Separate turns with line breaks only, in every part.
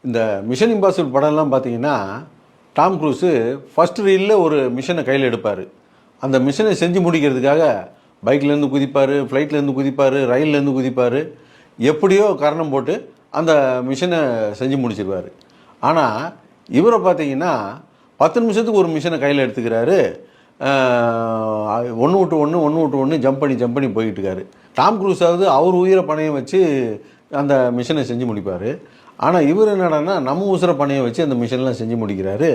இந்த mission impossible படம்லாம் பார்த்தீங்கன்னா டாம் க்ரூஸு ஃபஸ்ட் ரீலில் ஒரு மிஷனை கையில் எடுப்பார். அந்த மிஷனை செஞ்சு முடிக்கிறதுக்காக பைக்லேருந்து குதிப்பார், ஃப்ளைட்லேருந்து குதிப்பார், ரயில்லேருந்து குதிப்பார். எப்படியோ காரணம் போட்டு அந்த மிஷனை செஞ்சு முடிச்சிருவார். ஆனால் இவரை பார்த்தீங்கன்னா 10 நிமிஷத்துக்கு ஒரு மிஷனை கையில் எடுத்துக்கிறாரு. ஒன்று விட்டு ஒன்று ஜம்ப் பண்ணி போய்கிட்டு இருக்காரு. டாம் க்ரூஸாவது அவர் உயிரை பணையம் வச்சு அந்த மிஷனை செஞ்சு முடிப்பார். ஆனால் இவர் என்னடான்னா நம்ம உசுரை பணையம் வச்சு அந்த மிஷன்லாம் செஞ்சு முடிக்கிறாரு.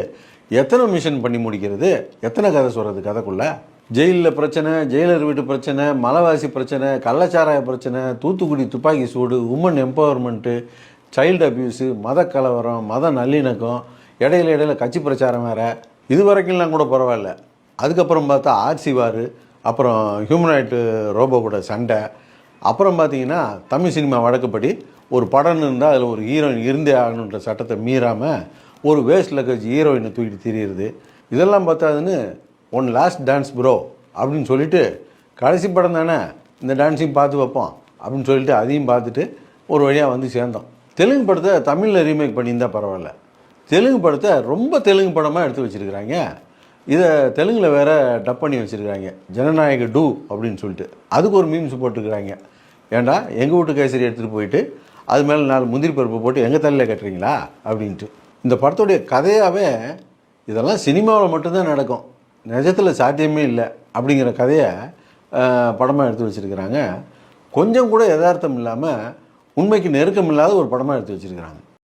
எத்தனை மிஷன் பண்ணி முடிக்கிறது? எத்தனை கதை சொல்கிறது கதைக்குள்ளே? ஜெயிலில் பிரச்சனை, ஜெயிலர் வீட்டு பிரச்சனை, மலைவாசி பிரச்சனை, கள்ளச்சாராய பிரச்சனை, தூத்துக்குடி துப்பாக்கி சூடு, உமன் எம்பவர்மெண்ட்டு, சைல்டு அப்யூஸு, மத கலவரம், மத நல்லிணக்கம், இடையில கட்சி பிரச்சாரம் வேறு. இது வரைக்கும்லாம் கூட பரவாயில்ல. அதுக்கப்புறம் பார்த்தா ஆர்சிவார், அப்புறம் ஹியூமனாய்ட்டு ரோபோ கூட சண்டை. அப்புறம் பார்த்தீங்கன்னா தமிழ் சினிமா வழக்கப்படி ஒரு படம்னு இருந்தால் அதில் ஒரு ஹீரோயின் இருந்தே ஆகணுன்ற சட்டத்தை மீறாமல் ஒரு வேஸ்ட் லக்கேஜ் ஹீரோயினை தூக்கிட்டு திரியிறது. இதெல்லாம் பார்த்தாதுன்னு ஒன் லாஸ்ட் டான்ஸ் ப்ரோ அப்படின்னு சொல்லிவிட்டு கடைசி படம் தானே இந்த டான்ஸையும் பார்த்து வைப்போம் அப்படின்னு சொல்லிட்டு அதையும் பார்த்துட்டு ஒரு வழியாக வந்து சேர்ந்தோம். தெலுங்கு படத்தை தமிழில் ரீமேக் பண்ணியிருந்தால் பரவாயில்ல. தெலுங்கு படத்தை ரொம்ப தெலுங்கு படமாக எடுத்து வச்சுருக்கிறாங்க. இதை தெலுங்கில் வேறு டப் பண்ணி வச்சுருக்காங்க, ஜனநாயக டூ அப்படின்னு சொல்லிட்டு. அதுக்கு ஒரு மீம்ஸ் போட்டுருக்குறாங்க. ஏன்டா எங்கள் வீட்டு கேசரி எடுத்துகிட்டு போயிட்டு அது மேலே 4 முந்திரி பருப்பு போட்டு எங்கள் தலையில் கட்டுறீங்களா அப்படின்ட்டு. இந்த படத்துடைய கதையாகவே இதெல்லாம் சினிமாவில் மட்டும்தான் நடக்கும், நிஜத்தில் சாத்தியமே இல்லை அப்படிங்கிற கதையை படமாக எடுத்து வச்சுருக்கிறாங்க. கொஞ்சம் கூட யதார்த்தம் இல்லாமல் உண்மைக்கு நெருக்கம் இல்லாத ஒரு படமாக எடுத்து வச்சுருக்கிறாங்க.